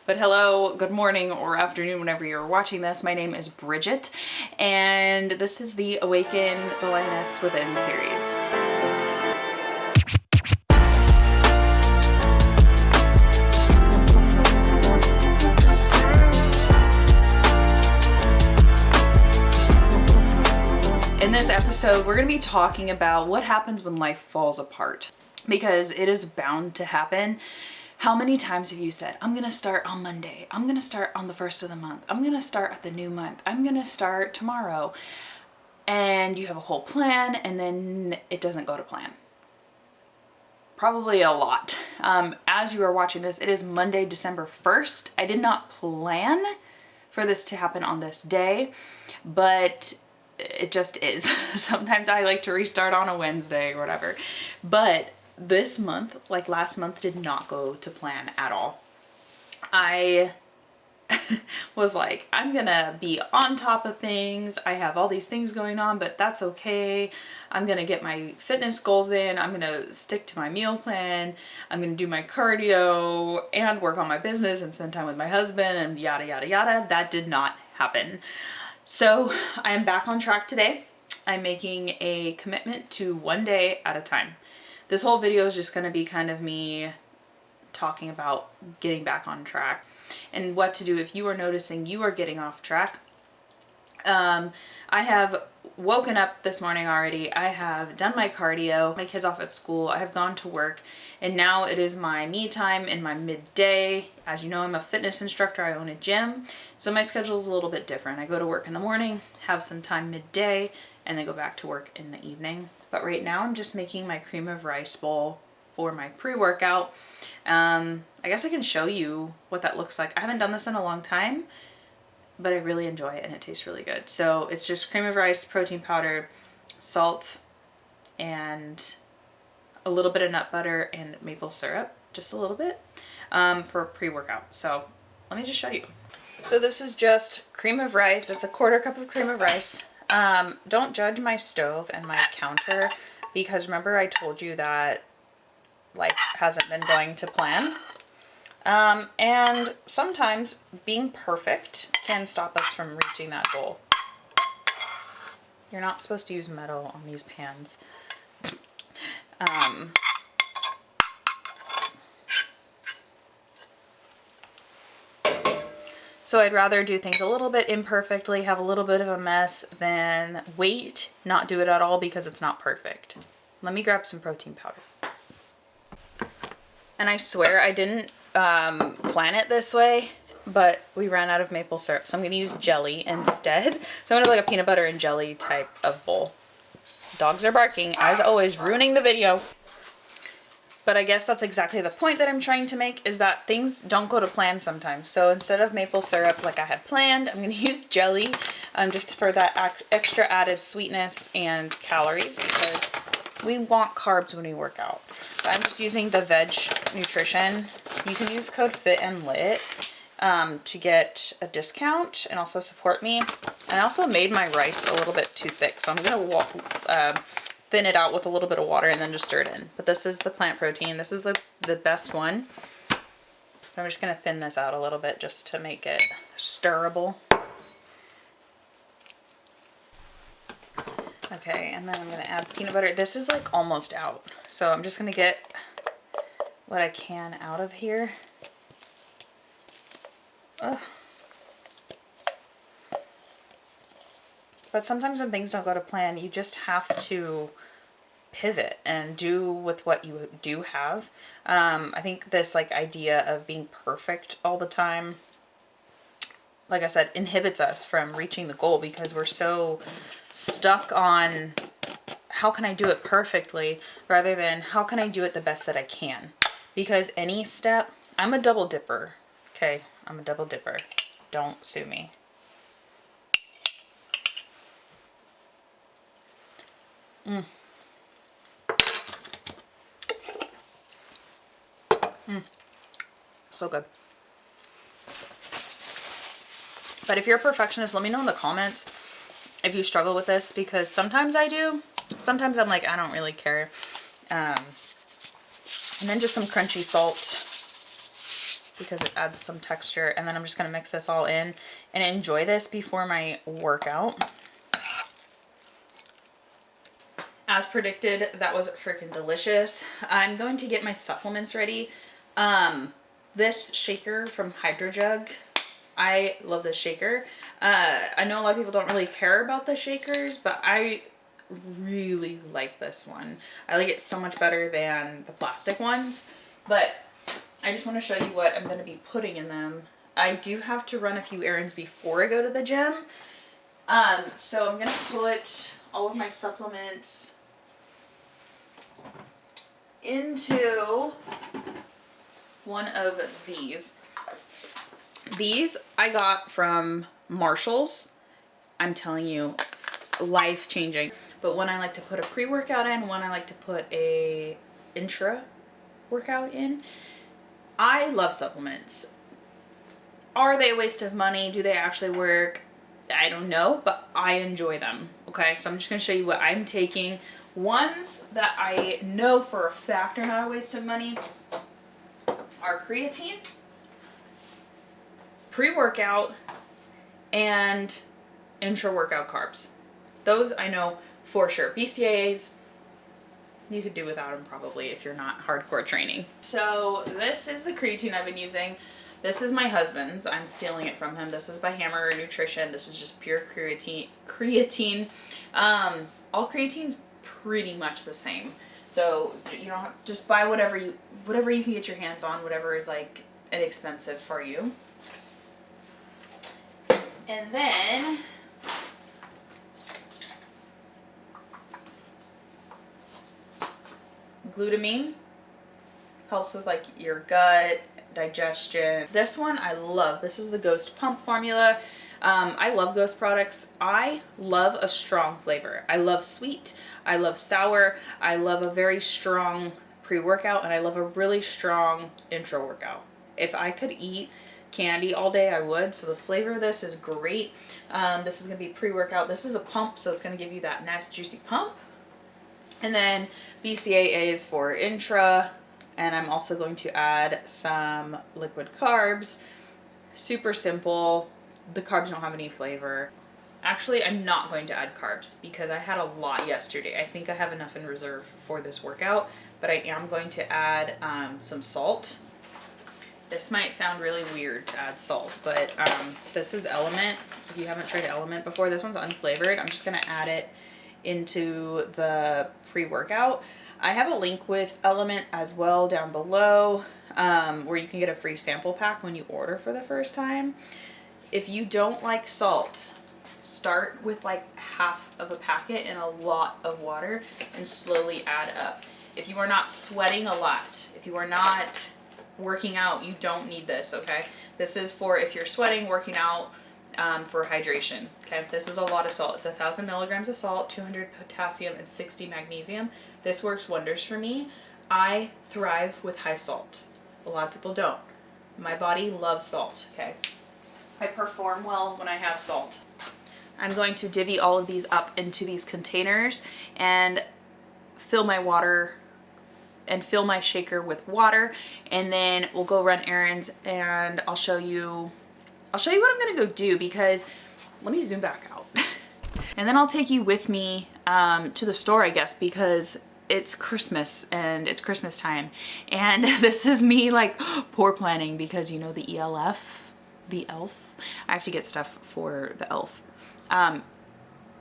But hello, good morning or afternoon whenever you're watching this. My name is Bridget, and this is the Awaken, the Lioness Within series. In this episode, we're going to be talking about what happens when life falls apart, because it is bound to happen. How many times have you said, I'm going to start on Monday, I'm going to start on the first of the month, I'm going to start at the new month, I'm going to start tomorrow, and you have a whole plan and then it doesn't go to plan? Probably a lot. As you are watching this, it is Monday, December 1st. I did not plan for this to happen on this day, but it just is. Sometimes I like to restart on a Wednesday or whatever. But this month, like last month, did not go to plan at all. I was like, I'm gonna be on top of things. I have all these things going on, but that's okay. I'm gonna get my fitness goals in. I'm gonna stick to my meal plan. I'm gonna do my cardio and work on my business and spend time with my husband and yada, yada, yada. That did not happen. So I am back on track today. I'm making a commitment to one day at a time. This whole video is just going to be kind of me talking about getting back on track and what to do if you are noticing you are getting off track. I have woken up this morning already. I have done my cardio, my kids off at school. I have gone to work, and now it is my me time in my midday. As you know, I'm a fitness instructor. I own a gym, so my schedule is a little bit different. I go to work in the morning, have some time midday, and then go back to work in the evening. But right now I'm just making my cream of rice bowl for my pre-workout. I guess I can show you what that looks like. I haven't done this in a long time, but I really enjoy it and it tastes really good. So it's just cream of rice, protein powder, salt, and a little bit of nut butter and maple syrup, just a little bit, for pre-workout. So let me just show you. So this is just cream of rice. It's a 1/4 cup of cream of rice. Don't judge my stove and my counter, because remember I told you that life hasn't been going to plan. And sometimes being perfect can stop us from reaching that goal. You're not supposed to use metal on these pans. So I'd rather do things a little bit imperfectly, have a little bit of a mess, than wait, not do it at all because it's not perfect. Let me grab some protein powder. And I swear I didn't plan it this way, but we ran out of maple syrup, so I'm going to use jelly instead. So I'm going to have like a peanut butter and jelly type of bowl. Dogs are barking, as always, ruining the video. But I guess that's exactly the point that I'm trying to make, is that things don't go to plan sometimes. So instead of maple syrup like I had planned, I'm going to use jelly just for that extra added sweetness and calories, because we want carbs when we work out. So I'm just using the Veg Nutrition. You can use code FIT and LIT to get a discount and also support me. And I also made my rice a little bit too thick, so I'm going to thin it out with a little bit of water and then just stir it in. But this is the plant protein. This is the best one. I'm just going to thin this out a little bit just to make it stirrable. Okay, and then I'm going to add peanut butter. This is like almost out, so I'm just going to get what I can out of here. Ugh. But sometimes when things don't go to plan, you just have to pivot and do with what you do have. I think this like idea of being perfect all the time, like I said, inhibits us from reaching the goal, because we're so stuck on how can I do it perfectly rather than how can I do it the best that I can. Because any step, I'm a double dipper. Okay, I'm a double dipper. Don't sue me. So good. But if you're a perfectionist, let me know in the comments if you struggle with this, because sometimes I do. Sometimes I'm like, I don't really care. And then just some crunchy salt. because it adds some texture. And then I'm just gonna mix this all in and enjoy this before my workout. As predicted, that was freaking delicious. I'm going to get my supplements ready. This shaker from HydroJug, I love this shaker. I know a lot of people don't really care about the shakers, but I really like this one. I like it so much better than the plastic ones, but I just want to show you what I'm going to be putting in them. I do have to run a few errands before I go to the gym. So I'm going to put all of my supplements into one of these. These I got from Marshall's. I'm telling you, life-changing. But one I like to put a pre-workout in, one I like to put a intra-workout in. I love supplements. Are they a waste of money? Do they actually work? I don't know, but I enjoy them. Okay, so I'm just gonna show you what I'm taking. Ones that I know for a fact are not a waste of money are creatine, pre-workout, and intra-workout carbs. Those I know for sure. BCAAs, you could do without them probably if you're not hardcore training. So this is the creatine I've been using. This is my husband's. I'm stealing it from him. This is by Hammer Nutrition. This is just pure creatine. All creatine's pretty much the same. So you don't have, just buy whatever you can get your hands on, whatever is like inexpensive for you. And then glutamine helps with like your gut, digestion. This one I love. This is the Ghost Pump formula. I love Ghost products. I love a strong flavor. I love sweet. I love sour. I love a very strong pre-workout, and I love a really strong intra-workout. If I could eat candy all day, I would. So the flavor of this is great. This is going to be pre-workout. This is a pump, so it's going to give you that nice juicy pump. And then BCAA is for intra, and I'm also going to add some liquid carbs. Super simple. The carbs don't have any flavor. Actually, I'm not going to add carbs because I had a lot yesterday. I think I have enough in reserve for this workout, but I am going to add some salt. This might sound really weird to add salt, but this is Element. If you haven't tried Element before, this one's unflavored. I'm just gonna add it into the pre-workout. I have a link with Element as well down below, where you can get a free sample pack when you order for the first time. If you don't like salt, start with like half of a packet and a lot of water and slowly add up. If you are not sweating a lot, if you are not working out, you don't need this, okay? This is for if you're sweating, working out, for hydration, okay? This is a lot of salt. It's 1,000 milligrams of salt, 200 potassium, and 60 magnesium. This works wonders for me. I thrive with high salt. A lot of people don't. My body loves salt, okay? I perform well when I have salt. I'm going to divvy all of these up into these containers and fill my water and fill my shaker with water, and then we'll go run errands and I'll show you what I'm gonna go do, because let me zoom back out. And then I'll take you with me to the store, I guess, because it's Christmas and it's Christmas time. And this is me like poor planning because you know the ELF, the elf. I have to get stuff for the elf.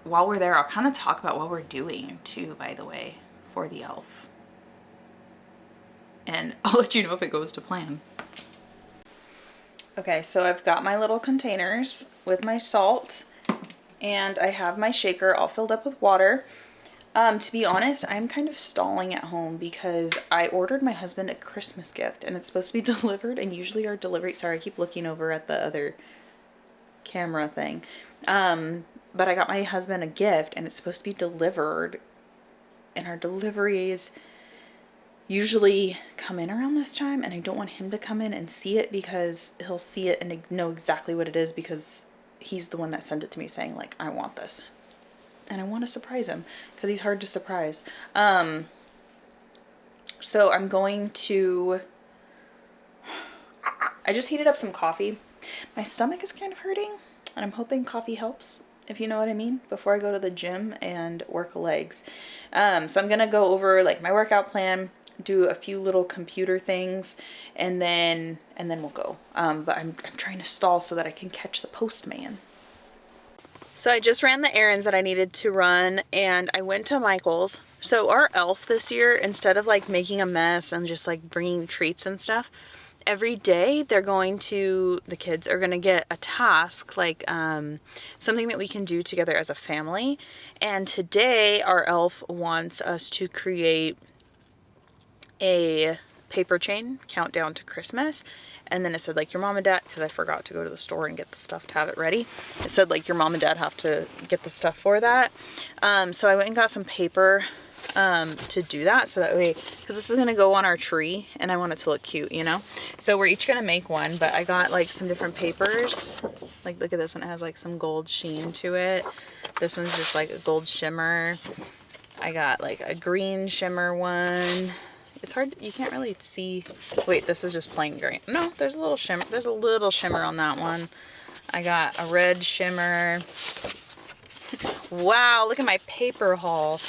While we're there, I'll kind of talk about what we're doing too, by the way, for the elf. And I'll let you know if it goes to plan. Okay, so I've got my little containers with my salt, and I have my shaker all filled up with water. To be honest, I'm kind of stalling at home because I ordered my husband a Christmas gift and it's supposed to be delivered, and usually our delivery, sorry, I keep looking over at the other camera thing. But I got my husband a gift and it's supposed to be delivered, and our deliveries usually come in around this time, and I don't want him to come in and see it because he'll see it and know exactly what it is because he's the one that sent it to me saying like, I want this. And I want to surprise him because he's hard to surprise. So I'm going to I just heated up some coffee. My stomach is kind of hurting, and I'm hoping coffee helps, if you know what I mean, before I go to the gym and work legs. So I'm gonna go over like my workout plan, do a few little computer things, and then we'll go. But I'm trying to stall so that I can catch the postman. So I just ran the errands that I needed to run, and I went to Michael's. So our elf this year, instead of like making a mess and just like bringing treats and stuff, every day the kids are going to get a task, like something that we can do together as a family. And today our elf wants us to create a paper chain countdown to Christmas. And then it said like your mom and dad, because I forgot to go to the store and get the stuff to have it ready. It said like your mom and dad have to get the stuff for that. So I went and got some paper to do that, so that way, because this is going to go on our tree and I want it to look cute, you know? So we're each going to make one, but I got like some different papers. Like look at this one, it has like some gold sheen to it. This one's just like a gold shimmer. I got like a green shimmer one. It's hard, you can't really see. Wait, this is just plain green. No, there's a little shimmer. There's a little shimmer on that one. I got a red shimmer. Wow, look at my paper haul.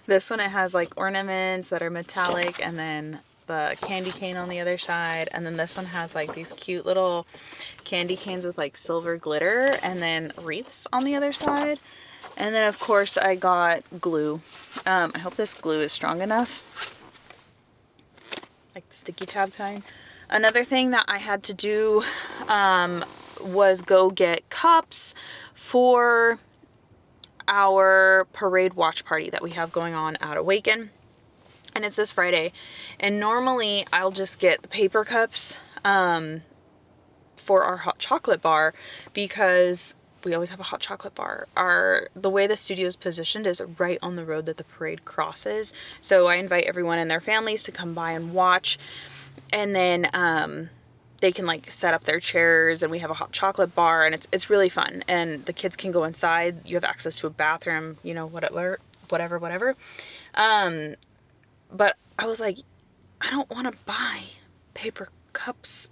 This one, it has like ornaments that are metallic, and then the candy cane on the other side. And then this one has like these cute little candy canes with like silver glitter, and then wreaths on the other side. And then of course I got glue. I hope this glue is strong enough. Like the sticky tab kind. Another thing that I had to do was go get cups for our parade watch party that we have going on at Awaken. And it's this Friday. And normally I'll just get the paper cups for our hot chocolate bar, because we always have a hot chocolate bar. The way the studio is positioned is right on the road that the parade crosses. So I invite everyone and their families to come by and watch. And then they can like set up their chairs, and we have a hot chocolate bar, and it's really fun. And the kids can go inside. You have access to a bathroom, you know, whatever. But I was like, I don't want to buy paper cups.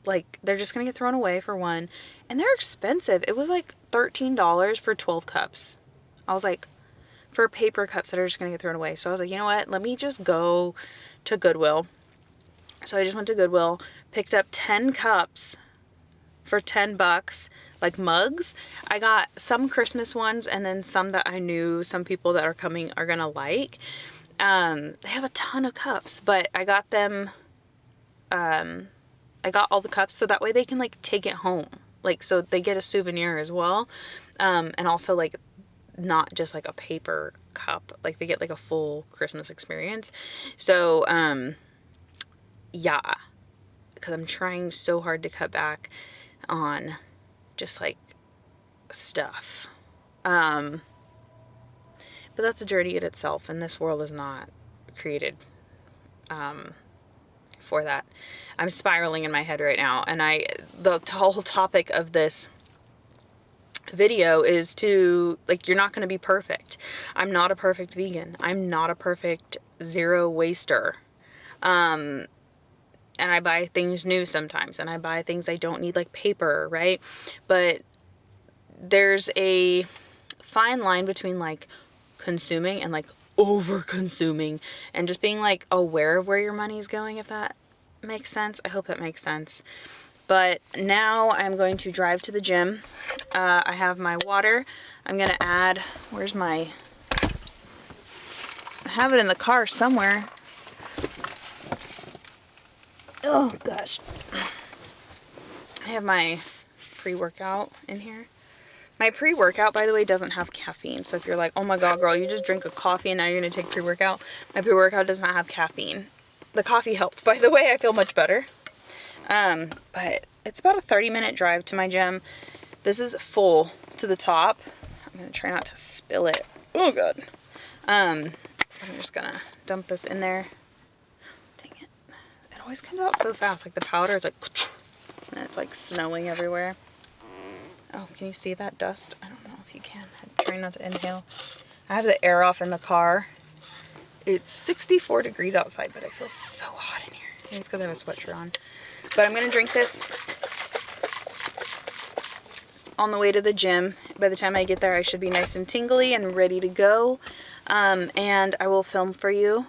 Like, they're just gonna get thrown away, for one, and they're expensive. It was like $13 for 12 cups. I was like, for paper cups that are just gonna get thrown away. So I was like, you know what, let me just go to Goodwill. So I just went to Goodwill, picked up 10 cups for $10, like mugs. I got some Christmas ones, and then some that I knew some people that are coming are gonna like. They have a ton of cups, but I got them, I got all the cups so that way they can like take it home. Like, so they get a souvenir as well. And also like not just like a paper cup, like they get like a full Christmas experience. So, yeah, because I'm trying so hard to cut back on just like stuff. But that's a journey in itself, and this world is not created, for that. I'm spiraling in my head right now, and the whole topic of this video is to, like, you're not going to be perfect. I'm not a perfect vegan. I'm not a perfect zero waster. And I buy things new sometimes, and I buy things I don't need, like paper, right? But there's a fine line between like consuming and like over consuming, and just being like aware of where your money's going, if that makes sense. I hope that makes sense. But now I'm going to drive to the gym. I have my water. I'm gonna add, I have it in the car somewhere. Oh gosh. I have my pre-workout in here. My pre-workout, by the way, doesn't have caffeine. So if you're like, oh my god, girl, you just drink a coffee and now you're going to take pre-workout. My pre-workout does not have caffeine. The coffee helped, by the way. I feel much better. But it's about a 30-minute drive to my gym. This is full to the top. I'm going to try not to spill it. Oh god. I'm just going to dump this in there. Dang it. It always comes out so fast. Like the powder is like, and it's like snowing everywhere. Oh, can you see that dust? I don't know if you can. I'm trying not to inhale. I have the air off in the car. It's 64 degrees outside, but I feel so hot in here. Maybe it's because I have a sweatshirt on. But I'm gonna drink this on the way to the gym. By the time I get there, I should be nice and tingly and ready to go. And I will film for you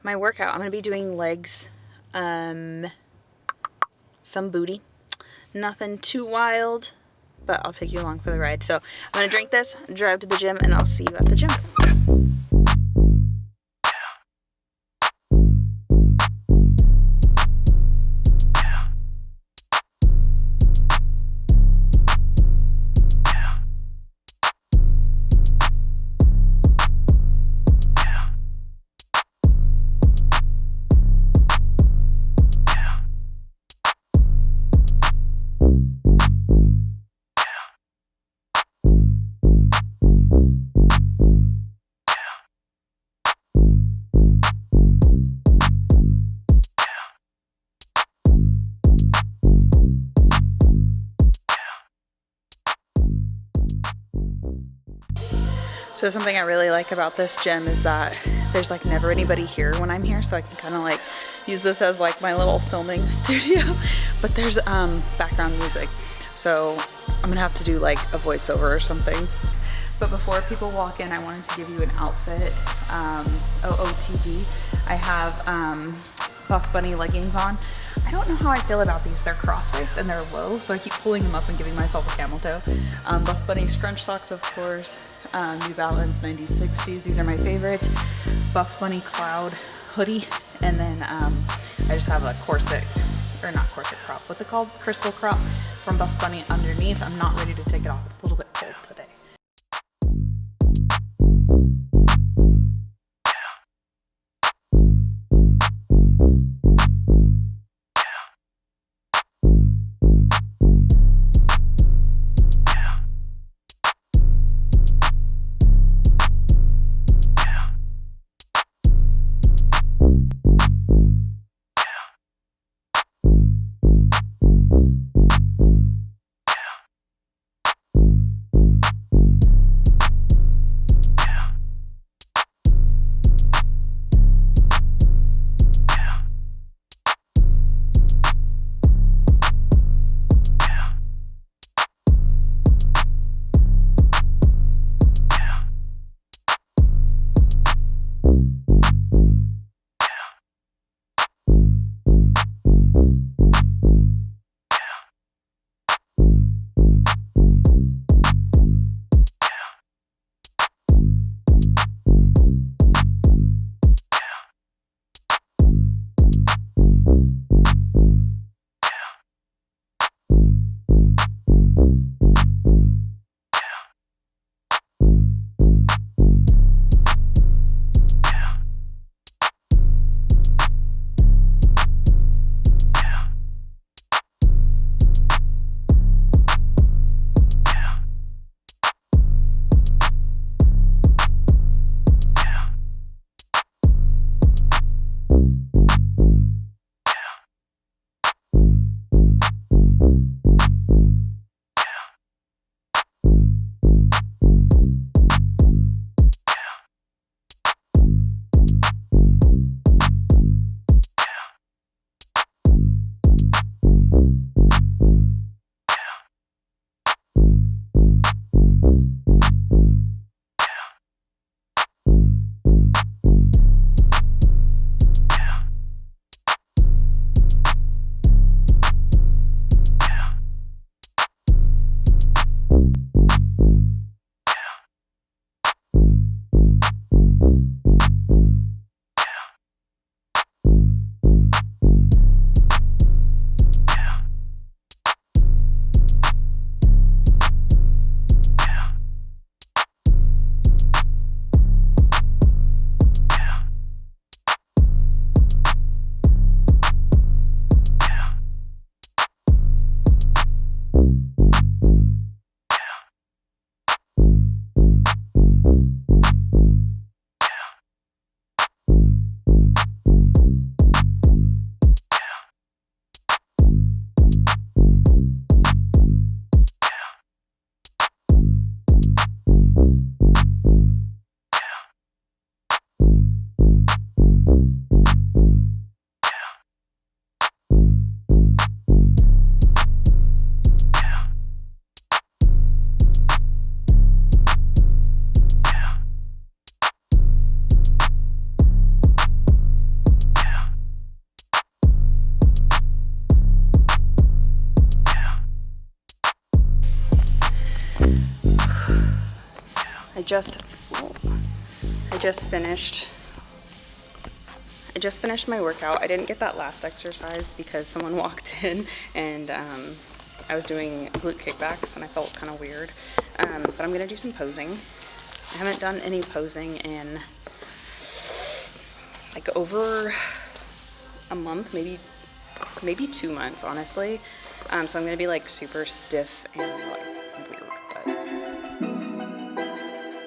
my workout. I'm gonna be doing legs, some booty, nothing too wild, but I'll take you along for the ride. So I'm gonna drink this, drive to the gym, and I'll see you at the gym. So something I really like about this gym is that there's like never anybody here when I'm here, so I can kind of like use this as like my little filming studio. But there's background music, so I'm gonna have to do like a voiceover or something. But before people walk in, I wanted to give you an outfit, OOTD. I have Buff Bunny leggings on. I don't know how I feel about these. They're cross-waist and they're low, so I keep pulling them up and giving myself a camel toe. Buff Bunny scrunch socks, of course. New Balance 9060s. These are my favorite. Buff Bunny Cloud hoodie. And then I just have a corset, or not corset crop. What's it called? Crystal crop from Buff Bunny underneath. I'm not ready to take it off. It's a little bit cold today. I just finished my workout. I didn't get that last exercise because someone walked in and I was doing glute kickbacks and I felt kind of weird. But I'm gonna do some posing. I haven't done any posing in like over a month, maybe 2 months, honestly. So I'm gonna be like super stiff and like weird.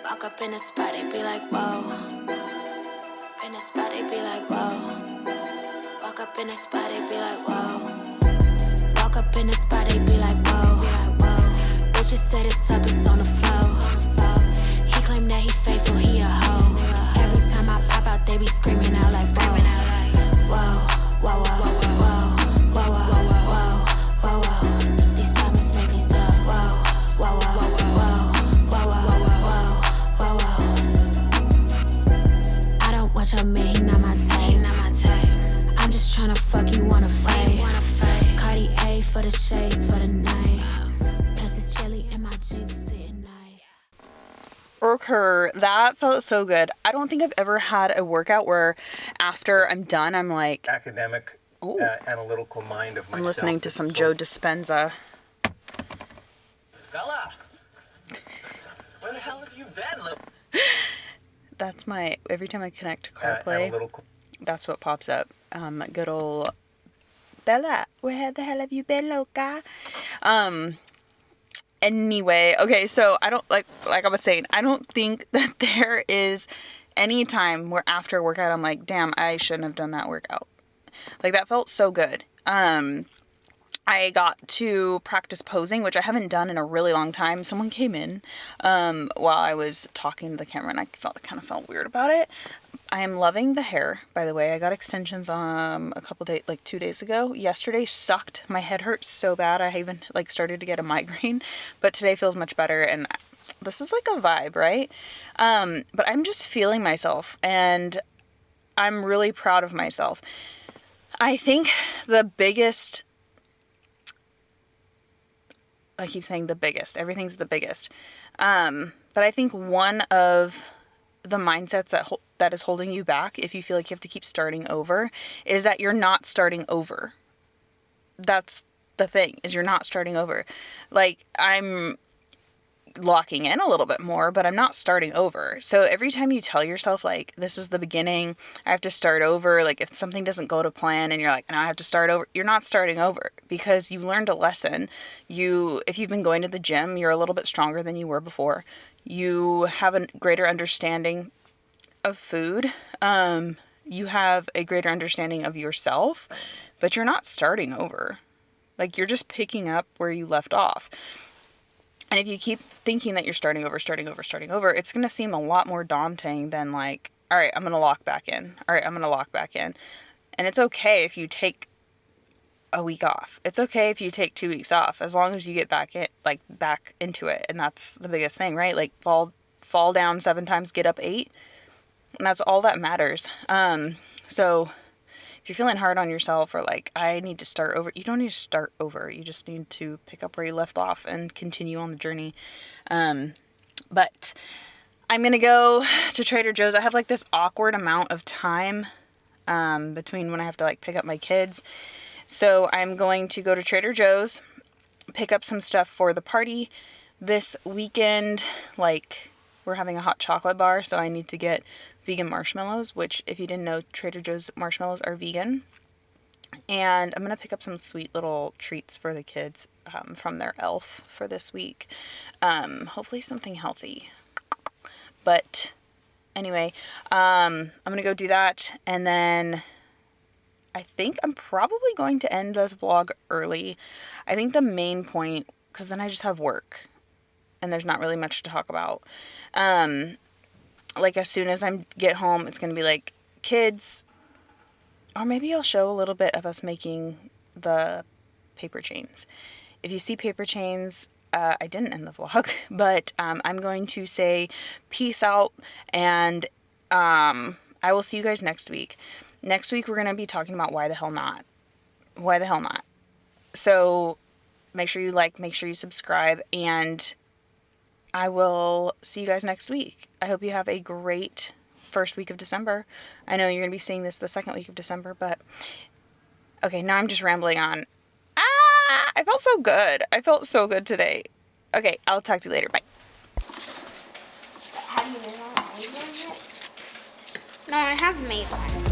But walk up in the spot, they be like, whoa. In the spot, they be like, whoa. Walk up in the spot, they be like, whoa. Walk up in the spot, they be like, whoa. Bitches said it's up, it's on the floor. He claimed that he faithful, he a hoe. Every time I pop out, they be screaming out like, whoa. Whoa, whoa, whoa, whoa, whoa, whoa, whoa, whoa. These diamonds make me stop. Whoa, whoa, whoa, whoa, whoa, whoa, whoa, whoa. I don't watch your man, he not my type. I'm just tryna fuck, you wanna fight. Cartier for the shades, for the night. Plus it's chilly and my jeans is sitting nice. That felt so good. I don't think I've ever had a workout where after I'm done, I'm like... academic, analytical mind of myself. I'm listening to some Joe Dispenza. Bella! Where the hell have you been? That's my... Every time I connect to CarPlay, that's what pops up. Good old... Bella, where the hell have you been, loca? Anyway, okay, so I don't, like I was saying, I don't think that there is any time where after a workout I'm like, damn, I shouldn't have done that workout. Like, that felt so good. I got to practice posing, which I haven't done in a really long time. Someone came in while I was talking to the camera, and I kind of felt weird about it. I am loving the hair, by the way. I got extensions a couple days, like 2 days ago. Yesterday sucked. My head hurt so bad. I even like started to get a migraine, but today feels much better. And this is like a vibe, right? But I'm just feeling myself, and I'm really proud of myself. I think the biggest, I keep saying the biggest, everything's the biggest. But I think one of the mindsets that is holding you back, if you feel like you have to keep starting over, is that you're not starting over. That's the thing, is you're not starting over. Like, I'm locking in a little bit more, but I'm not starting over. So every time you tell yourself, like, this is the beginning, I have to start over, like, if something doesn't go to plan and you're like, now I have to start over, you're not starting over, because you learned a lesson. If you've been going to the gym, you're a little bit stronger than you were before. You have a greater understanding of food. You have a greater understanding of yourself, but you're not starting over. Like, you're just picking up where you left off. And if you keep thinking that you're starting over, it's going to seem a lot more daunting than like, all right, I'm going to lock back in. All right, I'm going to lock back in. And it's okay if you take a week off. It's okay if you take 2 weeks off, as long as you get back into it. And that's the biggest thing, right? Like, fall down 7 times, get up 8. And that's all that matters. So if you're feeling hard on yourself, or like, I need to start over, you don't need to start over. You just need to pick up where you left off and continue on the journey. But I'm going to go to Trader Joe's. I have like this awkward amount of time, between when I have to like pick up my kids. So I'm going to go to Trader Joe's, pick up some stuff for the party this weekend. Like, we're having a hot chocolate bar, so I need to get vegan marshmallows, which, if you didn't know, Trader Joe's marshmallows are vegan. And I'm going to pick up some sweet little treats for the kids from their elf for this week. Hopefully something healthy. But anyway, I'm going to go do that, and then I think I'm probably going to end this vlog early. I think the main point, because then I just have work and there's not really much to talk about. Like, as soon as I get home, it's going to be like kids, or maybe I'll show a little bit of us making the paper chains. If you see paper chains, I didn't end the vlog, but I'm going to say peace out, and I will see you guys next week. Next week, we're going to be talking about why the hell not. Why the hell not? So make sure you like, make sure you subscribe, and I will see you guys next week. I hope you have a great first week of December. I know you're going to be seeing this the second week of December, but okay, now I'm just rambling on. I felt so good. I felt so good today. Okay, I'll talk to you later. Bye. Have you been on Awaken yet? No, I have made one.